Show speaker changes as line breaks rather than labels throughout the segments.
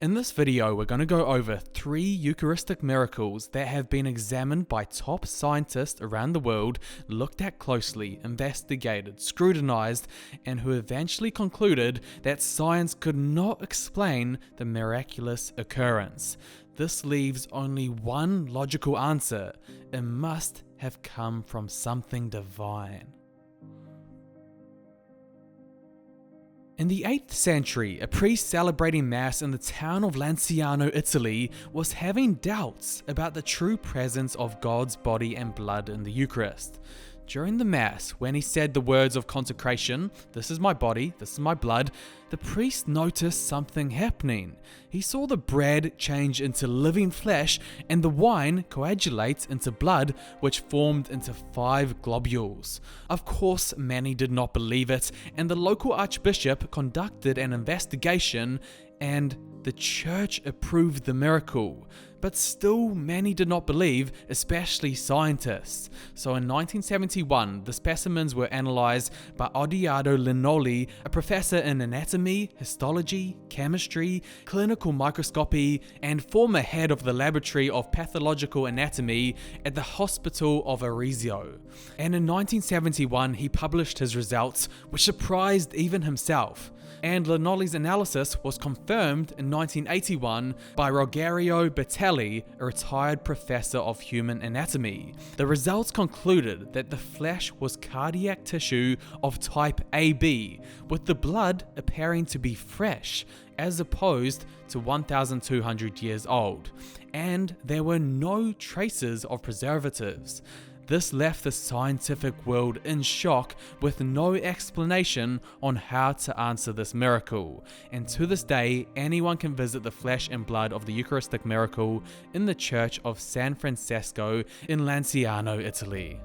In this video, we're going to go over 3 Eucharistic miracles that have been examined by top scientists around the world, looked at closely, investigated, scrutinized, and who eventually concluded that science could not explain the miraculous occurrence. This leaves only one logical answer: it must have come from something divine. In the 8th century, a priest celebrating Mass in the town of Lanciano, Italy, was having doubts about the true presence of God's body and blood in the Eucharist. During the Mass, when he said the words of consecration, "This is my body, this is my blood," the priest noticed something happening. He saw the bread change into living flesh and the wine coagulate into blood, which formed into 5 globules. Of course, many did not believe it, and the local archbishop conducted an investigation, and the church approved the miracle. But still, many did not believe, especially scientists. So in 1971, the specimens were analyzed by Oddiodo Linoli, a professor in anatomy, histology, chemistry, clinical microscopy, and former head of the Laboratory of Pathological Anatomy at the Hospital of Arezzo. And in 1971, he published his results, which surprised even himself. And Linoli's analysis was confirmed in 1981 by Rogerio Bertelli, a retired professor of human anatomy. The results concluded that the flesh was cardiac tissue of type AB, with the blood appearing to be fresh, as opposed to 1,200 years old, and there were no traces of preservatives. This left the scientific world in shock, with no explanation on how to answer this miracle. And to this day, anyone can visit the flesh and blood of the Eucharistic miracle in the Church of San Francesco in Lanciano, Italy.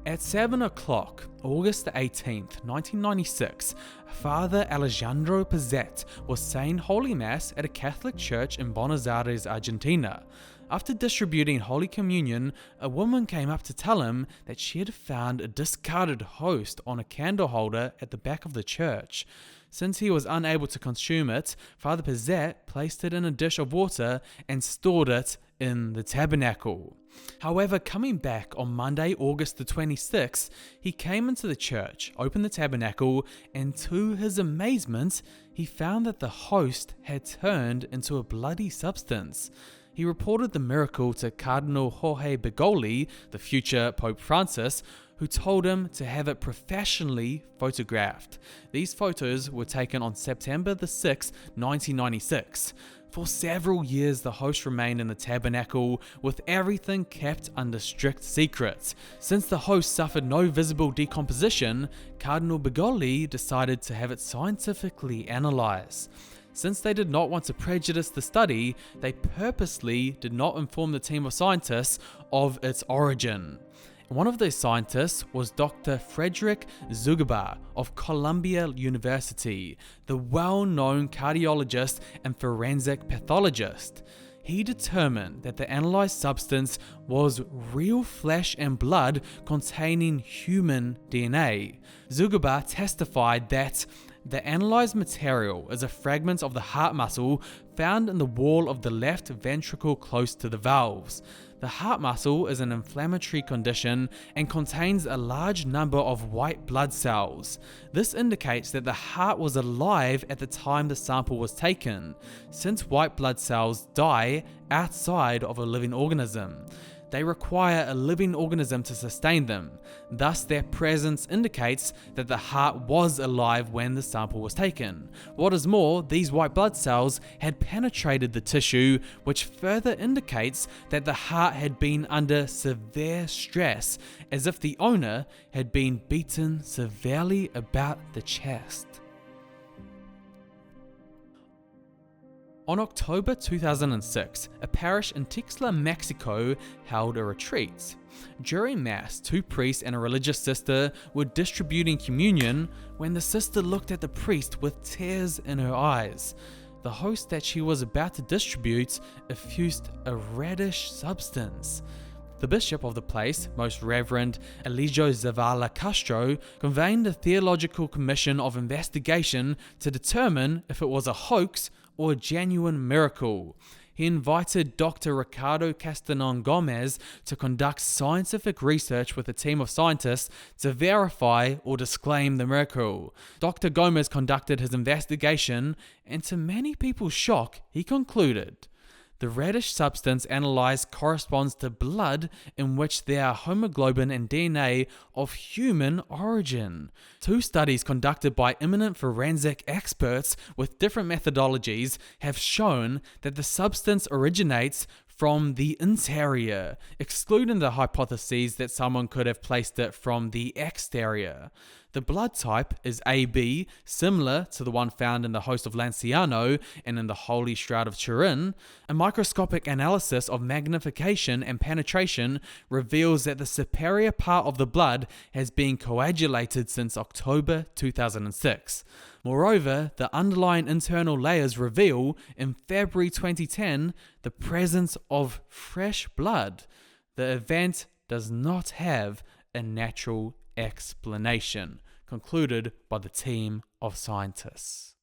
At 7 o'clock, August 18th, 1996, Father Alejandro Pizzet was saying Holy Mass at a Catholic church in Buenos Aires, Argentina. After distributing Holy Communion, a woman came up to tell him that she had found a discarded host on a candle holder at the back of the church. Since he was unable to consume it, Father Pizzet placed it in a dish of water and stored it in the tabernacle. However, coming back on Monday, August the 26th, he came into the church, opened the tabernacle, and to his amazement, he found that the host had turned into a bloody substance. He reported the miracle to Cardinal Jorge Bergoglio, the future Pope Francis, who told him to have it professionally photographed. These photos were taken on September the 6th, 1996. For several years, the host remained in the tabernacle, with everything kept under strict secret. Since the host suffered no visible decomposition, Cardinal Bergoglio decided to have it scientifically analyzed. Since they did not want to prejudice the study, they purposely did not inform the team of scientists of its origin. One of those scientists was Dr. Frederick Zugaba of Columbia University, the well-known cardiologist and forensic pathologist. He determined that the analyzed substance was real flesh and blood containing human DNA. Zugaba testified that the analyzed material is a fragment of the heart muscle found in the wall of the left ventricle close to the valves. The heart muscle is an inflammatory condition and contains a large number of white blood cells. This indicates that the heart was alive at the time the sample was taken, since white blood cells die outside of a living organism. They require a living organism to sustain them. Thus, their presence indicates that the heart was alive when the sample was taken. What is more, these white blood cells had penetrated the tissue, which further indicates that the heart had been under severe stress, as if the owner had been beaten severely about the chest. On October 2006, a parish in Tixla, Mexico held a retreat. During Mass, 2 priests and a religious sister were distributing communion when the sister looked at the priest with tears in her eyes. The host that she was about to distribute effused a reddish substance. The bishop of the place, Most Reverend Eligio Zavala Castro, convened a theological commission of investigation to determine if it was a hoax or a genuine miracle. He invited Dr. Ricardo Castanon Gomez to conduct scientific research with a team of scientists to verify or disclaim the miracle. Dr. Gomez conducted his investigation, and to many people's shock, he concluded the reddish substance analyzed corresponds to blood in which there are hemoglobin and DNA of human origin. 2 studies conducted by eminent forensic experts with different methodologies have shown that the substance originates from the interior, excluding the hypotheses that someone could have placed it from the exterior. The blood type is AB, similar to the one found in the host of Lanciano and in the Holy Shroud of Turin. A microscopic analysis of magnification and penetration reveals that the superior part of the blood has been coagulated since October 2006. Moreover, the underlying internal layers reveal, in February 2010, the presence of fresh blood. The event does not have a natural explanation, concluded by the team of scientists.